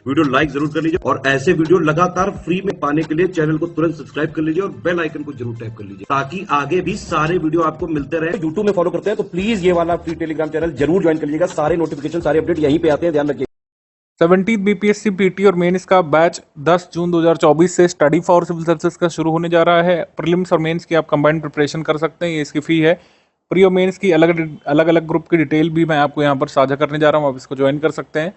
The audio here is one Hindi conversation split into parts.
वीडियो लाइक जरूर कर लीजिए और ऐसे वीडियो लगातार फ्री में पाने के लिए चैनल को तुरंत सब्सक्राइब कर लीजिए और बेल आइकन को जरूर टैप कर लीजिए ताकि आगे भी सारे वीडियो आपको मिलते रहे। यूट्यूब में फॉलो करते हैं तो प्लीज ये वाला फ्री टेलीग्राम चैनल जरूर ज्वाइन कर लीजिएगा। सारे नोटिफिकेशन सारे अपडेट यहीं पे आते हैं, ध्यान रखिए। 17th बीपीएससी पीटी और मेंस का बैच 10 जून 2024 से स्टडी फॉर सिविल सर्विसेज का शुरू होने जा रहा है। प्रीलिम्स और मेंस की आप कंबाइंड प्रिपरेशन कर सकते हैं, ये इसकी फी है। प्री और मेंस की अलग अलग ग्रुप की डिटेल भी मैं आपको यहाँ पर साझा करने जा रहा हूँ, आप इसको ज्वाइन कर सकते हैं।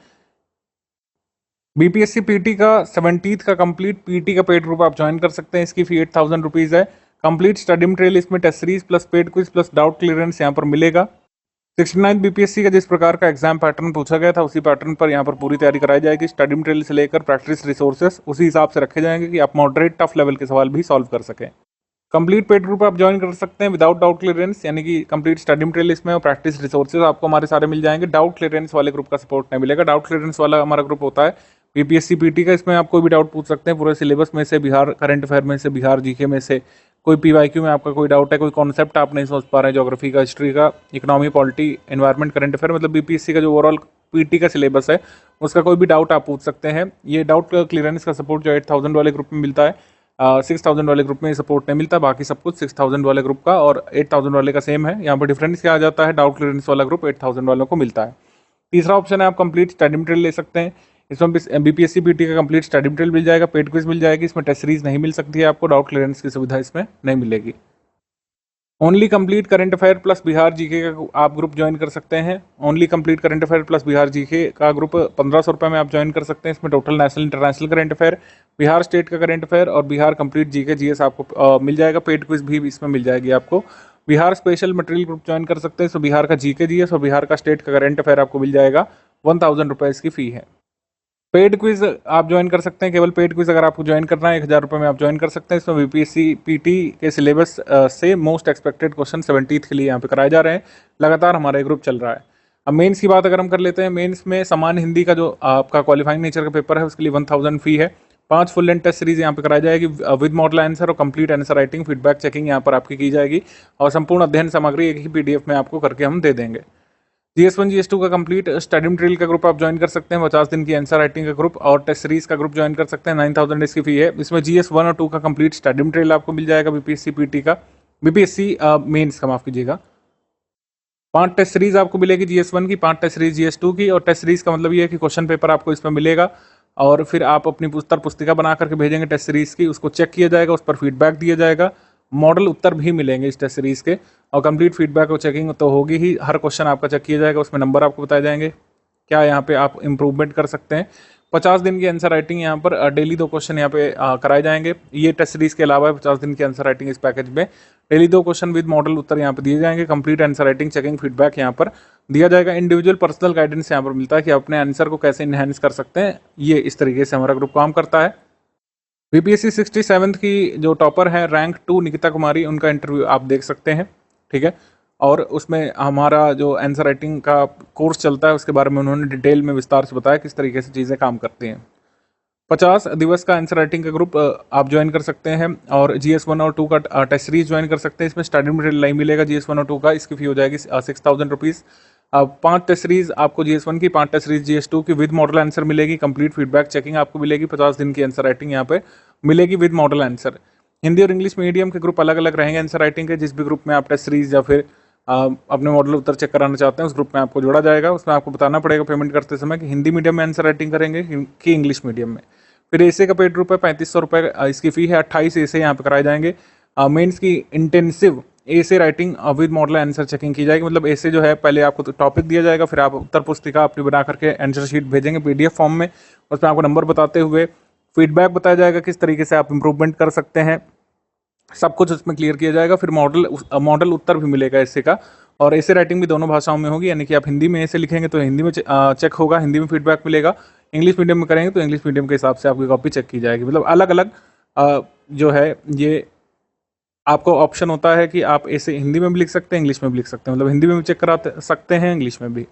बीपीएससी पीटी का 17th का कंप्लीट पीटी का पेड ग्रुप आप ज्वाइन कर सकते हैं, इसकी फी 8000 रुपीज़ है। कंप्लीट स्टडी मटेरियल इसमें test series plus paid quiz plus doubt clearance यहाँ पर मिलेगा। 69th बीपीएससी का जिस प्रकार का एग्जाम पैटर्न पूछा गया था उसी पैटर्न पर यहाँ पर पूरी तैयारी कराई जाएगी। स्टडी मटेरियल से लेकर प्रैक्टिस रिसोर्सेस उसी हिसाब से रखे जाएंगे कि आप मॉडरेट टफ लेवल के सवाल भी सॉल्व कर सकें। कंप्लीट पेड ग्रुप आप ज्वाइन कर सकते हैं विदाउट डाउट क्लियरेंस, यानी कि कंप्लीट स्टडी मटेरियल इसमें और प्रैक्टिस रिसोर्सेज आपको हमारे सारे मिल जाएंगे। डाउट क्लियरेंस वाले ग्रुप का सपोर्ट नहीं मिलेगा। डाउट क्लियरेंस वाला हमारा ग्रुप होता है बीपीएससी पीटी का, इसमें आप कोई भी डाउट पूछ सकते हैं पूरे सिलेबस में से, बिहार करंट अफेयर में से, बिहार जीके में से, कोई पीवाईक्यू में आपका कोई डाउट है, कोई कॉन्सेप्ट आप नहीं समझ पा रहे हैं, ज्योग्राफी का, हिस्ट्री का, economy, polity, environment, current affair, मतलब बीपीएससी का जो ओवरऑल पीटी का सिलेबस है उसका कोई भी डाउट आप पूछ सकते हैं। ये डाउट क्लियरेंस का सपोर्ट जो 8000 वाले ग्रुप में मिलता है, 6000 वाले ग्रुप में सपोर्ट नहीं मिलता। बाकी सब कुछ 6000 वाले ग्रुप का और 8000 वाले का सेम है। यहाँ पर डिफरेंस क्या आ जाता है, डाउट क्लियरेंस वाला ग्रुप 8000 वालों को मिलता है। तीसरा ऑप्शन है आप कंप्लीट स्टडी मटेरियल ले सकते हैं, इसमें बीपीएससी पीटी का कंप्लीट स्टडी मटेरियल मिल जाएगा, पेड क्विज मिल जाएगी, इसमें टेस्ट सीरीज नहीं मिल सकती है आपको, डाउट क्लियरेंस की सुविधा इसमें नहीं मिलेगी। Only complete current affair plus Bihar GK का आप ग्रुप ज्वाइन कर सकते हैं। Only complete current affair plus Bihar GK का ग्रुप 1500 रुपये में आप ज्वाइन कर सकते हैं। इसमें total national international current affair, Bihar state का करंट अफेयर और बिहार कंप्लीट जीके जीएस आपको मिल जाएगा। पेड क्विज भी इसमें मिल जाएगी आपको। Bihar special material group join कर सकते हैं, इसमें बिहार का जीके जीएस और बिहार का स्टेट का करंट अफेयर आपको मिल जाएगा। 1000 रुपये इसकी फी है। पेड क्विज आप ज्वाइन कर सकते हैं, केवल पेड क्विज अगर आपको ज्वाइन करना है 1000 रुपये में आप ज्वाइन कर सकते हैं। इसमें बीपीएससी पीटी के सिलेबस से मोस्ट एक्सपेक्टेड क्वेश्चन 17th के लिए यहाँ पे कराए जा रहे हैं। लगातार हमारा ग्रुप चल रहा है। अब मेंस की बात अगर हम कर लेते हैं, मेंस में सामान्य हिंदी का जो आपका क्वालिफाइंग नेचर का पेपर है उसके लिए 1000 फी है। 5 फुल लेंथ टेस्ट सीरीज यहाँ पे कराई जाएगी विद मॉडल आंसर और complete answer writing, feedback checking यहाँ पर आपकी की जाएगी और संपूर्ण अध्ययन सामग्री एक ही पीडीएफ में आपको करके हम दे देंगे। GS1 GS2 का कंप्लीट स्टडी मटेरियल का ग्रुप आप ज्वाइन कर सकते हैं, 50 दिन की आंसर राइटिंग का ग्रुप और टेस्ट सीरीज का ग्रुप ज्वाइन कर सकते हैं। 9000 इसकी फी है। इसमें GS1 और 2 का कंप्लीट स्टडी मटेरियल आपको मिल जाएगा, बीपीएससी पीटी का, बीपीएससी मेंस का माफ कीजिएगा। 5 टेस्ट सीरीज आपको मिलेगी GS1 की, 5 टेस्ट सीरीज GS2 की। और टेस्ट सीरीज का मतलब ये है कि क्वेश्चन पेपर आपको इसमें मिलेगा और फिर आप अपनी उत्तर पुस्तिका बना करके भेजेंगे टेस्ट सीरीज की, उसको चेक किया जाएगा, उस पर फीडबैक दिया जाएगा, मॉडल उत्तर भी मिलेंगे इस टेस्ट सीरीज के और कंप्लीट फीडबैक और चेकिंग तो होगी ही। हर क्वेश्चन आपका चेक किया जाएगा, उसमें नंबर आपको बताए जाएंगे क्या यहाँ पे आप इंप्रूवमेंट कर सकते हैं। 50 दिन की आंसर राइटिंग यहाँ पर डेली 2 क्वेश्चन यहाँ पे कराए जाएंगे। ये टेस्ट सीरीज के अलावा 50 दिन की आंसर राइटिंग इस पैकेज में डेली 2 क्वेश्चन विद मॉडल उत्तर यहाँ पे दिए जाएंगे। Complete answer writing checking feedback यहाँ पर दिया जाएगा। इंडिविजुअल पर्सनल गाइडेंस यहाँ पर मिलता है कि अपने आंसर को कैसे इनहेंस कर सकते हैं। ये इस तरीके से हमारा ग्रुप काम करता है। बीपीएससी 67th की जो टॉपर है रैंक 2 निकिता कुमारी, उनका इंटरव्यू आप देख सकते हैं, ठीक है। और उसमें हमारा जो आंसर राइटिंग का कोर्स चलता है उसके बारे में उन्होंने डिटेल में विस्तार से बताया किस तरीके से चीज़ें काम करती हैं। 50 दिवस का आंसर राइटिंग का ग्रुप आप ज्वाइन कर सकते हैं और GS1 और 2 का टेस्ट सीरीज ज्वाइन कर सकते हैं। इसमें स्टडी मटेरियल नहीं मिलेगा GS1 और 2 का, इसकी फी हो जाएगी 6000 रुपीज़। 5 टेस्ट सीरीज आपको GS1 की, 5 टेस्ट सीरीज GS2 की विद मॉडल आंसर मिलेगी, कंप्लीट फीडबैक चेकिंग आपको मिलेगी, 50 दिन की आंसर राइटिंग यहाँ पे मिलेगी विद मॉडल आंसर। हिंदी और इंग्लिश मीडियम के ग्रुप अलग अलग रहेंगे आंसर राइटिंग के। जिस भी ग्रुप में आप टेस्ट सीरीज या फिर अपने मॉडल उत्तर चेक कराना चाहते हैं उस ग्रुप में आपको जोड़ा जाएगा। उसमें आपको बताना पड़ेगा पेमेंट करते समय कि हिंदी मीडियम में आंसर राइटिंग करेंगे कि इंग्लिश मीडियम में। फिर एसे का पेड ग्रुप है 3500 रुपये इसकी फी है। 28 एसे यहाँ पे कराए जाएंगे। मेंस की intensive essay writing with model answer checking की जाएगी। मतलब एसे जो है पहले आपको टॉपिक दिया जाएगा, फिर आप उत्तर पुस्तिका अपनी बना करके आंसर शीट भेजेंगे पीडीएफ फॉर्म में, उसमें आपको नंबर बताते हुए फीडबैक बताया जाएगा किस तरीके से आप इंप्रूवमेंट कर सकते हैं, सब कुछ उसमें क्लियर किया जाएगा। फिर मॉडल उत्तर भी मिलेगा एसे का, और एसे राइटिंग भी दोनों भाषाओं में होगी, यानी कि आप हिंदी में एसे लिखेंगे तो हिंदी में चेक होगा, हिंदी में फीडबैक मिलेगा, इंग्लिश मीडियम में करेंगे तो इंग्लिश मीडियम के हिसाब से आपकी कॉपी चेक की जाएगी। मतलब अलग अलग जो है ये आपको ऑप्शन होता है कि आप ऐसे हिंदी में भी लिख सकते हैं, इंग्लिश में भी लिख सकते हैं, मतलब हिंदी में भी चेक करा सकते हैं, इंग्लिश में भी।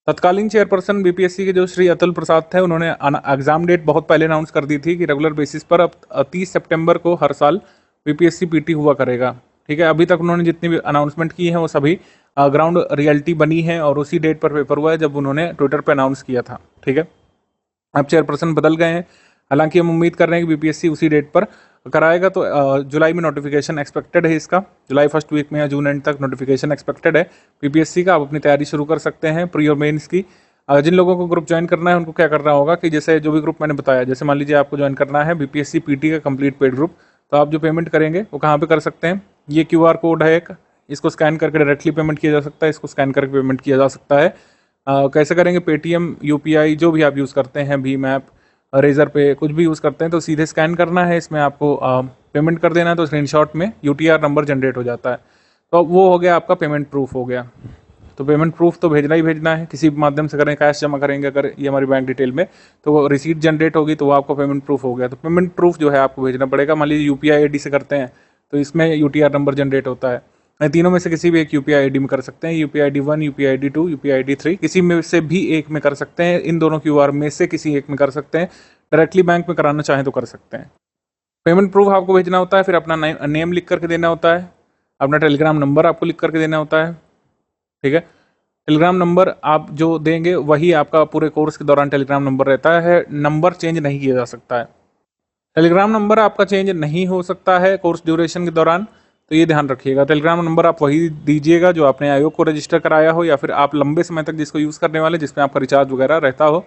तत्कालीन चेयरपर्सन बीपीएससी के जो श्री अतुल प्रसाद थे, उन्होंने एग्जाम डेट बहुत पहले अनाउंस कर दी थी कि रेगुलर बेसिस पर अब 30 सितंबर को हर साल बीपीएससी पीटी हुआ करेगा, ठीक है। अभी तक उन्होंने जितनी भी अनाउंसमेंट की है वो सभी ग्राउंड रियलिटी बनी है और उसी डेट पर पेपर हुआ है जब उन्होंने ट्विटर पर अनाउंस किया था, ठीक है। अब चेयरपर्सन बदल गए हैं, हालांकि हम उम्मीद कर रहे हैं कि बीपीएससी उसी डेट पर कराएगा। तो जुलाई में नोटिफिकेशन एक्सपेक्टेड है इसका, जुलाई फर्स्ट वीक में या जून एंड तक नोटिफिकेशन एक्सपेक्टेड है बीपीएससी का। आप अपनी तैयारी शुरू कर सकते हैं प्री और मेंस की। जिन लोगों को ग्रुप ज्वाइन करना है उनको क्या करना होगा कि जैसे जो भी ग्रुप मैंने बताया, जैसे मान लीजिए आपको ज्वाइन करना है बीपीएससी पीटी का कंप्लीट पेड ग्रुप, तो आप जो पेमेंट करेंगे वो कहाँ पे कर सकते हैं, ये QR कोड है एक, इसको स्कैन करके डायरेक्टली पेमेंट किया जा सकता है, इसको स्कैन करके पेमेंट किया जा सकता है। कैसे करेंगे, पेटीएम, UPI जो भी आप यूज़ करते हैं, भीम ऐप, रेजर पे कुछ भी यूज़ करते हैं तो सीधे स्कैन करना है, इसमें आपको पेमेंट कर देना है, तो स्क्रीनशॉट में UTR नंबर जनरेट हो जाता है। तो वो हो गया आपका पेमेंट प्रूफ हो गया। तो पेमेंट प्रूफ तो भेजना ही भेजना है, किसी भी माध्यम से करें, कैश जमा करेंगे अगर ये हमारी बैंक डिटेल में, तो वो रिसीट जनरेट होगी, तो वो आपको पेमेंट प्रूफ हो गया। तो पेमेंट प्रूफ जो है आपको भेजना पड़ेगा। मान लीजिए UPI ID से करते हैं तो इसमें UTR नंबर जनरेट होता है। तीनों में से किसी भी एक UPI ID में कर सकते हैं, UPI ID 1, UPI ID 2, UPI ID 3, किसी में से भी एक में कर सकते हैं। इन दोनों QR में से किसी एक में कर सकते हैं। डायरेक्टली बैंक में कराना चाहें तो कर सकते हैं। पेमेंट प्रूफ आपको भेजना होता है, फिर अपना नेम लिख करके देना होता है, अपना टेलीग्राम नंबर आपको लिख करके देना होता है। ठीक है, टेलीग्राम नंबर आप जो देंगे वही आपका पूरे कोर्स के दौरान टेलीग्राम नंबर रहता है, नंबर चेंज नहीं किया जा सकता है। टेलीग्राम नंबर आपका चेंज नहीं हो सकता है कोर्स ड्यूरेशन के दौरान, तो ये ध्यान रखिएगा। टेलीग्राम नंबर आप वही दीजिएगा जो आपने आयोग को रजिस्टर कराया हो, या फिर आप लंबे समय तक जिसको यूज़ करने वाले, जिसमें आपका रिचार्ज वगैरह रहता हो।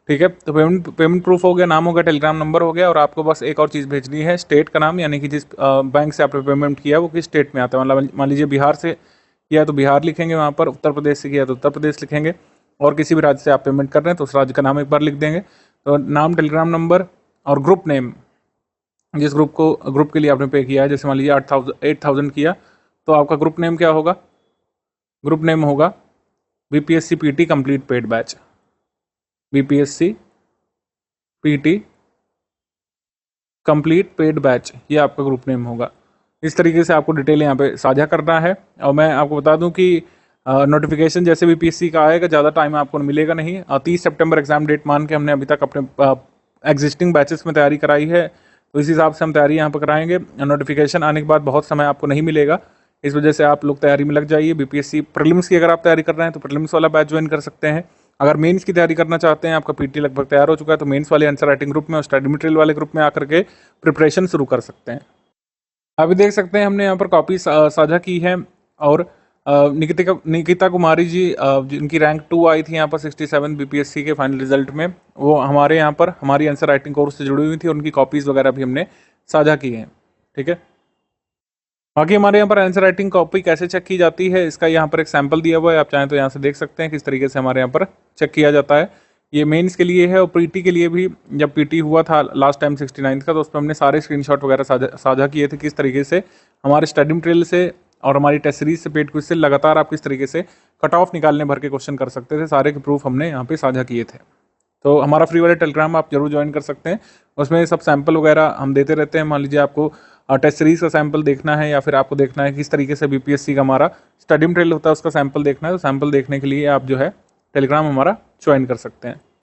ठीक है, तो पेमेंट प्रूफ हो गया, नाम हो गया, टेलीग्राम नंबर हो गया, और आपको बस एक और चीज़ भेजनी है, स्टेट का नाम, यानी कि जिस बैंक से आपने पेमेंट किया वो किस स्टेट में आता है। मतलब मान लीजिए बिहार से किया तो बिहार लिखेंगे वहाँ पर, उत्तर प्रदेश से किया तो उत्तर प्रदेश लिखेंगे, और किसी भी राज्य से आप पेमेंट कर रहे हैं तो उस राज्य का नाम एक बार लिख देंगे। तो नाम, टेलीग्राम नंबर और ग्रुप नेम, जिस ग्रुप के लिए आपने पे किया है, जैसे मान लीजिए 8,000 किया, तो आपका ग्रुप नेम क्या होगा, ग्रुप नेम होगा BPSC PT complete paid batch, BPSC PT complete paid batch, ये आपका ग्रुप नेम होगा। इस तरीके से आपको डिटेल यहाँ पे साझा करना है। और मैं आपको बता दूं कि नोटिफिकेशन जैसे BPSC का आएगा, ज़्यादा टाइम आपको मिलेगा नहीं। 30 सितंबर एग्जाम डेट मान के हमने अभी तक अपने एग्जिस्टिंग बैचेस में तैयारी कराई है, तो इस हिसाब से हम तैयारी यहाँ पर कराएंगे। नोटिफिकेशन आने के बाद बहुत समय आपको नहीं मिलेगा, इस वजह से आप लोग तैयारी में लग जाइए। BPSC प्रीलिम्स की अगर आप तैयारी कर रहे हैं तो प्रीलिम्स वाला बैच ज्वाइन कर सकते हैं। अगर मेंस की तैयारी करना चाहते हैं, आपका PT लगभग तैयार हो चुका है, तो मेंस वाले आंसर राइटिंग ग्रुप में और स्टडी मटेरियल वाले ग्रुप में आकर के प्रिपरेशन शुरू कर सकते हैं। अभी देख सकते हैं हमने यहाँ पर कॉपी साझा की है, और निकिता कुमारी जी जिनकी रैंक 2 आई थी यहाँ पर 67 BPSC के फाइनल रिजल्ट में, वो हमारे यहाँ पर हमारी आंसर राइटिंग कोर्स से जुड़ी हुई थी, और उनकी कॉपीज़ वगैरह भी हमने साझा की हैं। ठीक है, बाकी हमारे यहाँ पर आंसर राइटिंग कॉपी कैसे चेक की जाती है, इसका यहाँ पर एक सैंपल दिया हुआ है, आप चाहें तो यहाँ से देख सकते हैं किस तरीके से हमारे यहाँ पर चेक किया जाता है। ये मेंस के लिए है, और PT के लिए भी, जब PT हुआ था लास्ट टाइम 69 का, तो उसमें हमने सारे स्क्रीनशॉट वगैरह साझा किए थे, किस तरीके से हमारे स्टडी मटेरियल से और हमारी टेस्ट सीरीज से, पेड क्विज से लगातार आप किस तरीके से कट ऑफ निकालने भर के क्वेश्चन कर सकते थे, सारे के प्रूफ हमने यहाँ पे साझा किए थे। तो हमारा फ्री वाले टेलीग्राम आप जरूर ज्वाइन कर सकते हैं, उसमें सब सैंपल वगैरह हम देते रहते हैं। मान लीजिए आपको टेस्ट सीरीज का सैंपल देखना है, या फिर आपको देखना है किस तरीके से BPSC का हमारा स्टडी मटेरियल होता है, उसका सैंपल देखना है, तो सैंपल देखने के लिए आप जो है टेलीग्राम हमारा ज्वाइन कर सकते हैं।